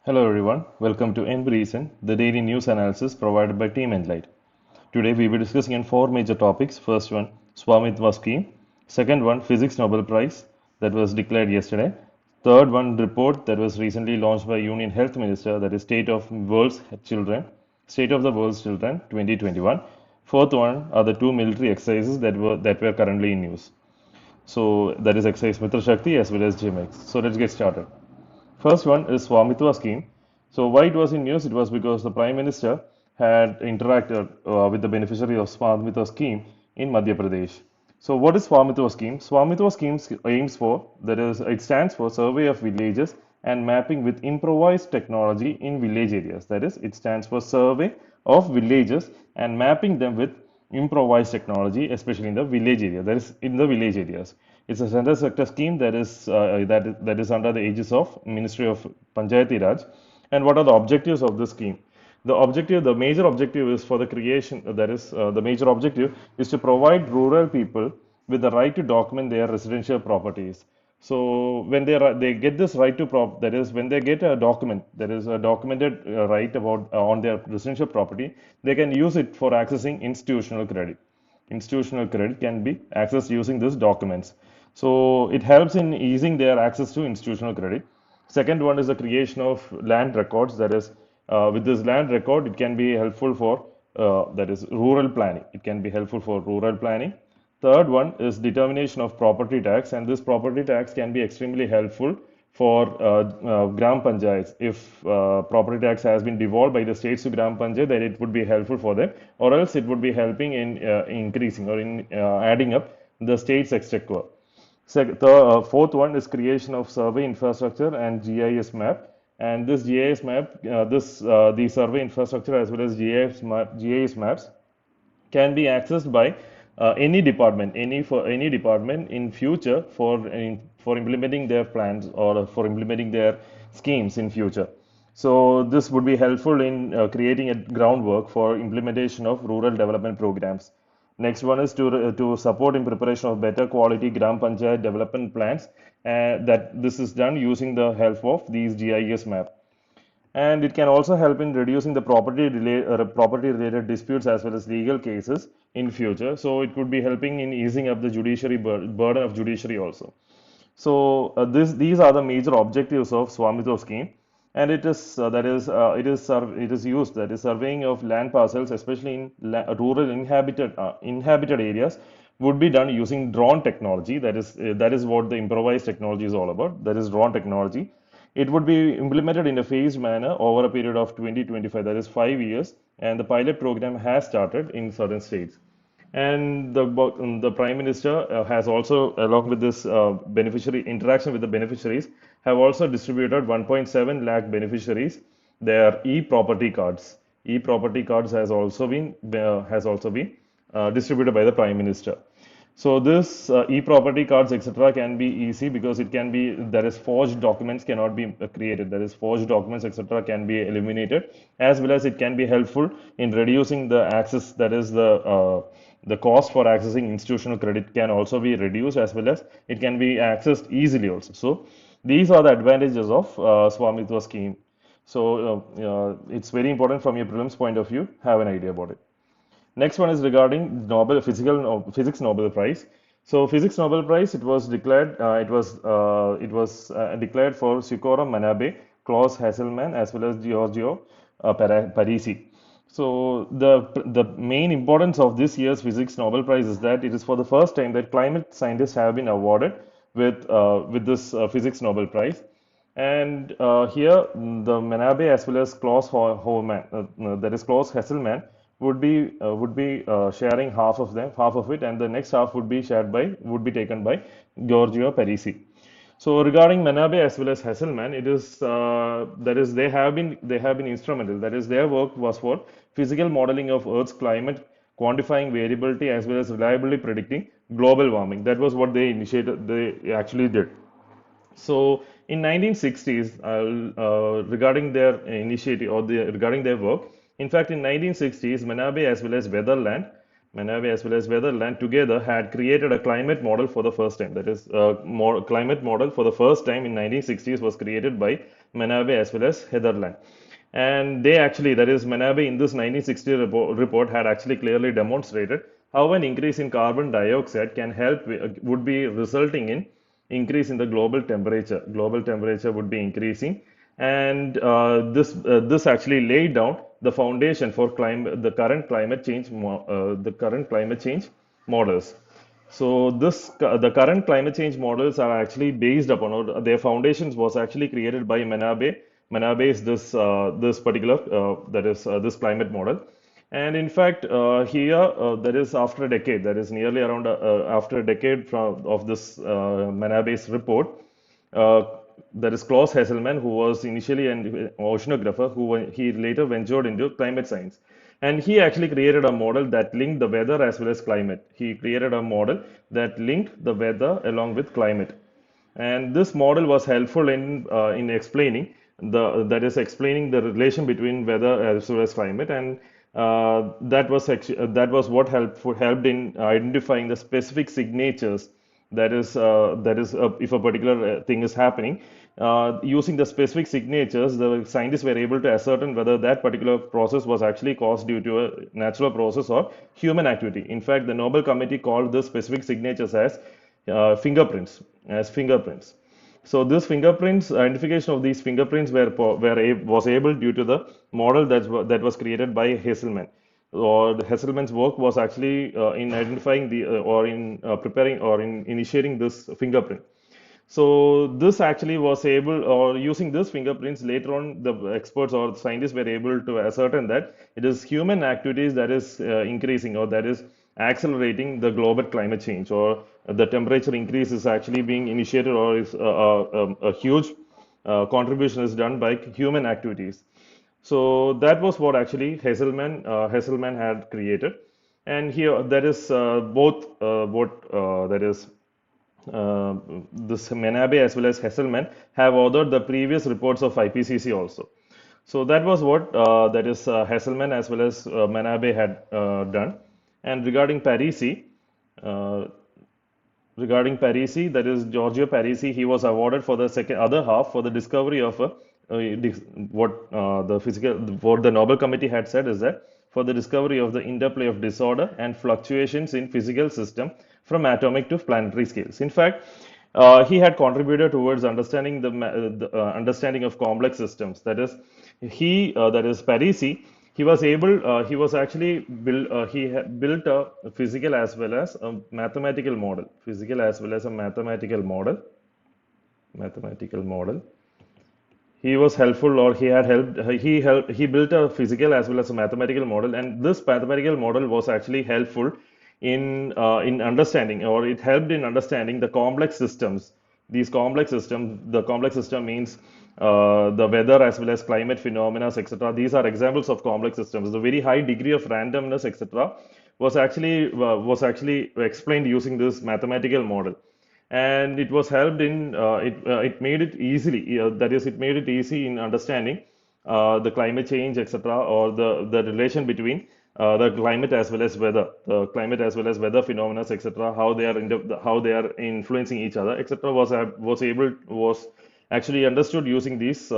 Hello everyone, welcome to ENbreezEN, the daily news analysis provided by Team Enlight. Today we will be discussing on four major topics. First one, Svamitva scheme. Second one, Physics Nobel Prize that was declared yesterday. Third one, report that was recently launched by Union Health Minister, that is State of the World's Children 2021. Fourth one are the two military exercises that were currently in news. So that is exercise Mitra Shakthi as well as JIMEX. So let's get started. First one is Svamitva scheme. So why it was in news? It was because the Prime Minister had interacted with the beneficiary of Svamitva scheme in Madhya Pradesh. So what is Svamitva scheme? Svamitva scheme aims for, that is, it stands for Survey of Villages and Mapping with Improvised Technology in Village Areas. That is, it stands for Survey of Villages and Mapping them with improvised technology, especially in the village area. That is, in the village areas. It's a central sector scheme that is under the aegis of Ministry of Panchayati Raj. And what are the objectives of this scheme? The major objective is for the creation. The major objective is to provide rural people with the right to document their residential properties. So when they get this right to that is when they get a document, that is a documented right about on their residential property, they can use it for accessing institutional credit. Institutional credit can be accessed using these documents. So it helps in easing their access to institutional credit. Second one is the creation of land records. That is, with this land record, it can be helpful for that is rural planning. It can be helpful for rural planning. Third one is determination of property tax, and this property tax can be extremely helpful for gram panchayats. If property tax has been devolved by the states to gram panchayat, then it would be helpful for them, or else it would be helping in increasing or in adding up the state's exchequer. The fourth one is creation of survey infrastructure and GIS map. And this GIS map, the survey infrastructure as well as GIS maps can be accessed by any department in future for implementing their plans or for implementing their schemes in future. So this would be helpful in creating a groundwork for implementation of rural development programs. Next one is to support in preparation of better quality gram panchayat development plans. That this is done using the help of these GIS map. And it can also help in reducing the property related disputes as well as legal cases in future. So it could be helping in easing up the judiciary burden of judiciary also. So these are the major objectives of Swamitva scheme, and it is used, that is surveying of land parcels, especially in rural inhabited areas, would be done using drone technology. That is what the improvised technology is all about. That is drone technology. It would be implemented in a phased manner over a period of 2025, that is 5 years, and the pilot program has started in certain states. And the Prime Minister has also, along with this beneficiary interaction with the beneficiaries, have also distributed 1.7 lakh beneficiaries their e-property cards. E-property cards has also been distributed by the Prime Minister. So this e-property cards, etc., can be easy because it can be, that is, forged documents cannot be created. That is, forged documents, etc., can be eliminated, as well as it can be helpful in reducing the access. That is, the cost for accessing institutional credit can also be reduced, as well as it can be accessed easily also. So these are the advantages of Swamitva scheme. So it's very important from your prelims point of view. Have an idea about it. Next one is regarding Physics Nobel Prize. So Physics Nobel Prize, it was declared. Declared for Sukhora Manabe, Klaus Hasselmann, as well as Giorgio Parisi. So the main importance of this year's Physics Nobel Prize is that it is for the first time that climate scientists have been awarded with this Physics Nobel Prize. And here the Manabe as well as Klaus Hasselmann would be sharing half of it, and the next half would be taken by Giorgio Parisi. So regarding Manabe as well as Hasselmann, it is they have been instrumental. That is, their work was for physical modeling of Earth's climate, quantifying variability as well as reliably predicting global warming. That was what they actually did. So in 1960s, regarding their initiative or regarding their work, in fact, in 1960s, Manabe as well as Weatherland together had created a climate model for the first time. That is, climate model for the first time in 1960s was created by Manabe as well as Heatherland. And they actually, that is Manabe in this 1960 report had actually clearly demonstrated how an increase in carbon dioxide can help, would be resulting in increase in the global temperature. Global temperature would be increasing, and this actually laid down the foundation for the current climate change, the current climate change models. So the current climate change models are actually based upon, or their foundations was actually created by Manabe. Manabe is this particular this climate model, and in fact here that is after a decade, that is nearly around after a decade from of this Manabe's report. Uh, there is Klaus Hesselmann, who was initially an oceanographer, he later ventured into climate science. And he actually created a model that linked the weather as well as climate. He created a model that linked the weather along with climate. And this model was helpful in explaining explaining the relation between weather as well as climate, and that was what helped in identifying the specific signatures, if a particular thing is happening, using the specific signatures, the scientists were able to ascertain whether that particular process was actually caused due to a natural process or human activity. In fact, the Nobel Committee called the specific signatures as fingerprints. So this fingerprints, identification of these fingerprints was able due to the model that was created by Hesselmann. Or Hesselmann's work was actually in identifying or in preparing or in initiating this fingerprint. So this actually was able, or using this fingerprints later on, the experts or scientists were able to ascertain that it is human activities that is increasing, or that is accelerating the global climate change, or the temperature increase is actually being initiated, or is a huge contribution is done by human activities. So that was what actually Hesselmann had created. And here that is both what that is this Menabe as well as Hesselmann have authored the previous reports of IPCC also. So that was what Hesselmann as well as Menabe had done. And uh, regarding Parisi, that is Giorgio Parisi, he was awarded for the second other half for the discovery of what the Nobel Committee had said is that for the discovery of the interplay of disorder and fluctuations in physical system from atomic to planetary scales. In fact, he had contributed towards understanding the understanding of complex systems. That is Parisi. He was actually built a physical as well as a mathematical model, mathematical model. He was helpful, or he had helped, he built a physical as well as a mathematical model, and this mathematical model was actually helpful in understanding, or it helped in understanding the complex systems. These complex systems, the complex system means the weather as well as climate phenomena, etc. These are examples of complex systems. The very high degree of randomness, etc., was actually explained using this mathematical model, and it was helped in it made it easily, that is, it made it easy in understanding the climate change, etc., or the relation between the climate as well as weather phenomena, etc., how they are influencing each other, etc., was actually understood using these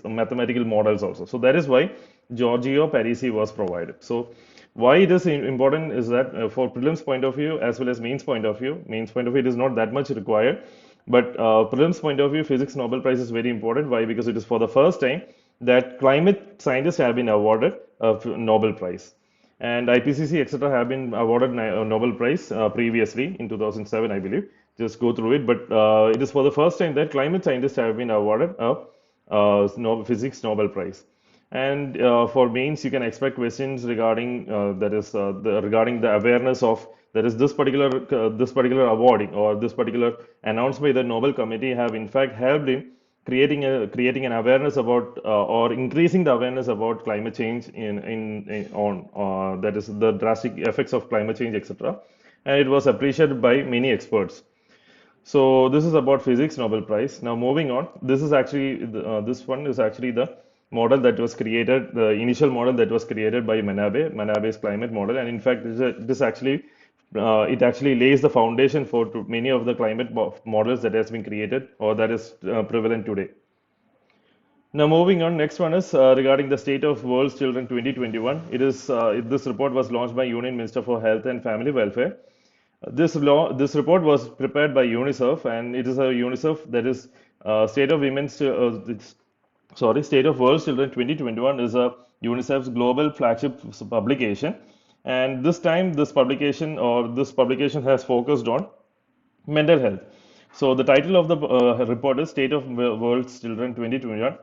mathematical models also. So that is why Giorgio Parisi was provided. So why it is important is that for prelims point of view as well as mains point of view, it is not that much required. But prelims point of view, physics Nobel Prize is very important. Why? Because it is for the first time that climate scientists have been awarded a Nobel Prize. And IPCC, etc., have been awarded a Nobel Prize previously in 2007, I believe. Just go through it. But it is for the first time that climate scientists have been awarded a physics Nobel Prize. And for mains, you can expect questions regarding regarding the awareness of, that is, this particular awarding, or this particular announced by the Nobel Committee have in fact helped in creating an awareness about, or increasing the awareness about climate change in on that is the drastic effects of climate change, etc. And it was appreciated by many experts. So this is about physics Nobel Prize. Now moving on, this one is actually the model that was created, the initial model that was created by Manabe's climate model, and in fact, it actually lays the foundation for many of the climate models that has been created, or that is prevalent today. Now, moving on, next one is regarding the state of world's children 2021. This report was launched by Union Minister for Health and Family Welfare. This report was prepared by UNICEF, and it is a UNICEF that is State of State of World's Children 2021 is a UNICEF's global flagship publication, and this publication has focused on mental health. So the title of the report is State of World's Children 2021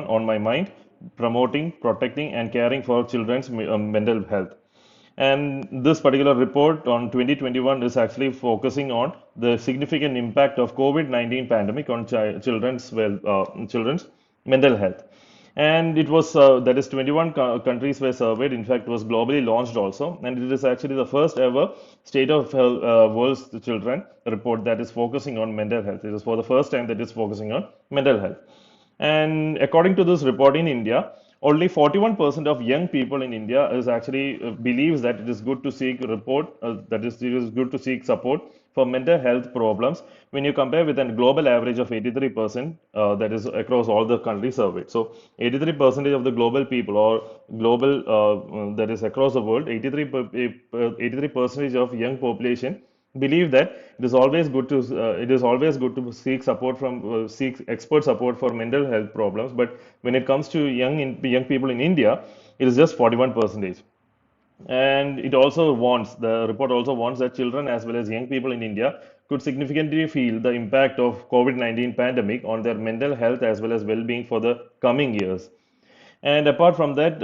on my mind, promoting, protecting, and caring for children's mental health. And this particular report on 2021 is actually focusing on the significant impact of COVID-19 pandemic on children's mental health. And it was that is 21 countries were surveyed. In fact, it was globally launched also, and it is actually the first ever State of World's Children report that is focusing on mental health. It is for the first time that is focusing on mental health. And according to this report in India, only 41% of young people in India is actually believes that it is good to seek it is good to seek support for mental health problems when you compare with a global average of 83% that is across all the countries surveyed. So 83% of the global people or global that is across the world, 83% of young population believe that it is always good to seek expert support for mental health problems, but when it comes to young people in India, it is just 41%. And the report also warns that children as well as young people in India could significantly feel the impact of COVID-19 pandemic on their mental health as well as well-being for the coming years. And apart from that,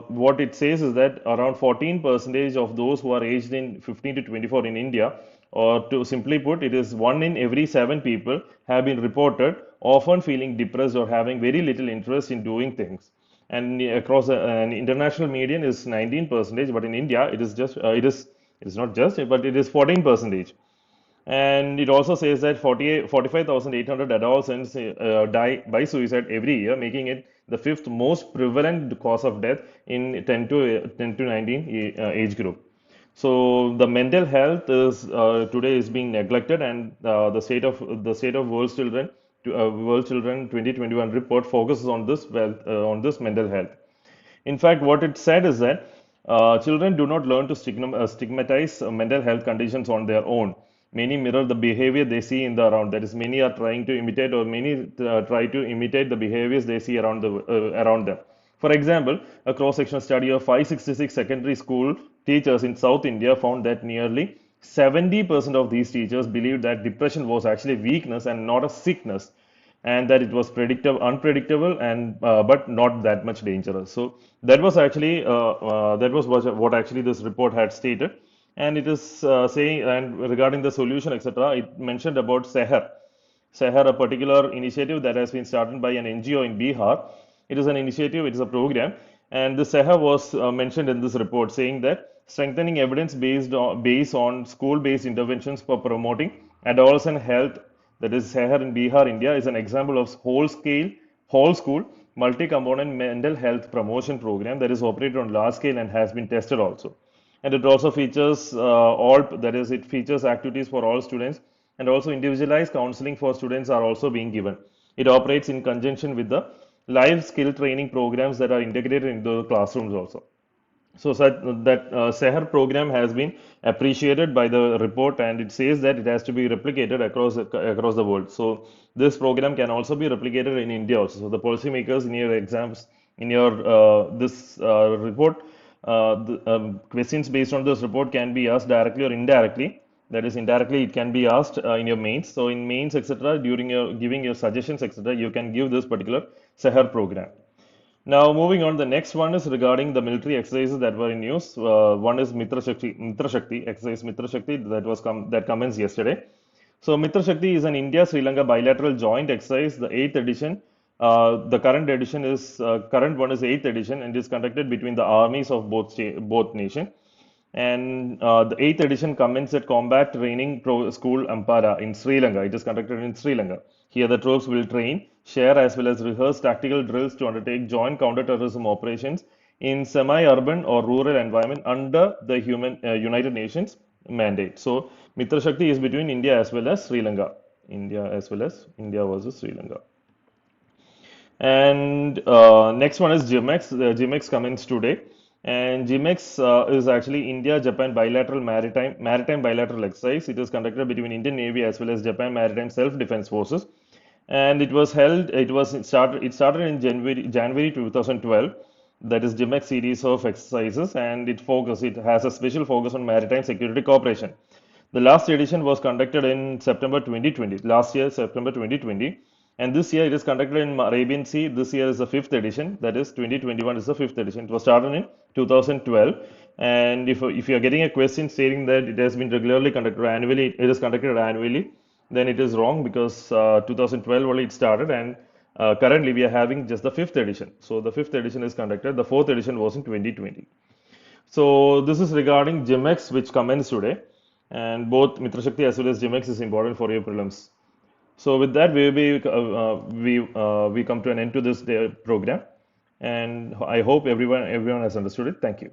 what it says is that around 14% of those who are aged in 15 to 24 in India, or to simply put, it is one in every seven people have been reported often feeling depressed or having very little interest in doing things. And across an international median is 19%, but in India it is not just, but it is 14%. And it also says that 45,800 adolescents die by suicide every year, making it the fifth most prevalent cause of death in 10 to 19 age group. So the mental health is today is being neglected, and the state of World Children 2021 report focuses on on this mental health. In fact, what it said is that children do not learn to stigmatize mental health conditions on their own. Many mirror the behavior they see in the around. That is, many are trying to imitate, or many try to imitate the behaviors they see around them. For example, a cross-sectional study of 566 secondary school teachers in South India found that nearly 70% of these teachers believed that depression was actually weakness and not a sickness, and that it was unpredictable, and but not that much dangerous. So that was what actually this report had stated, and it is saying, and regarding the solution, etc., it mentioned about Seher, a particular initiative that has been started by an NGO in Bihar. It is an initiative, it is a program, and the Seher was mentioned in this report, saying that strengthening evidence based on school-based interventions for promoting adolescent health, that is Seher in Bihar, India, is an example of whole school, multi-component mental health promotion program that is operated on large scale and has been tested also. And it also features it features activities for all students, and also individualized counseling for students are also being given. It operates in conjunction with the live skill training programs that are integrated into the classrooms also. So that Seher program has been appreciated by the report, and it says that it has to be replicated across the world. So this program can also be replicated in India also. So the policymakers in your exams, in your this report, questions based on this report can be asked directly or indirectly. That is, indirectly it can be asked in your mains. So in mains, etc., during your giving your suggestions, etc., you can give this particular Seher program. Now, moving on, the next one is regarding the military exercises that were in use. One is Mitra Shakti exercise Mitra Shakti that commenced yesterday. So Mitra Shakti is an India-Sri Lanka bilateral joint exercise, the eighth edition. The current one is eighth edition, and is conducted between the armies of both nations. And the eighth edition commenced at Combat Training School Ampara in Sri Lanka. It is conducted in Sri Lanka. Here, the troops will train, share, as well as rehearse tactical drills to undertake joint counter-terrorism operations in semi-urban or rural environment under the United Nations mandate. So, Mitra Shakti is between India as well as Sri Lanka. India versus Sri Lanka. And next one is JIMEX. JIMEX commenced today, and JIMEX is actually India-Japan bilateral maritime bilateral exercise. It is conducted between Indian Navy as well as Japan Maritime Self-Defense Forces, and it was held. It started in January 2012. That is JIMEX series of exercises, and it has a special focus on maritime security cooperation. The last edition was conducted in September 2020, last year, September 2020. And this year it is conducted in Arabian Sea. This year is the fifth edition, that is 2021 is the fifth edition. It was started in 2012. And if you are getting a question stating that it has been regularly conducted annually, it is conducted annually, then it is wrong because 2012 only it started, and currently we are having just the fifth edition. So the fifth edition is conducted. The fourth edition was in 2020. So this is regarding JIMEX, which commenced today, and both Mitra Shakti as well as JIMEX is important for your prelims. So with that, we come to an end to this day program, and I hope everyone has understood it. Thank you.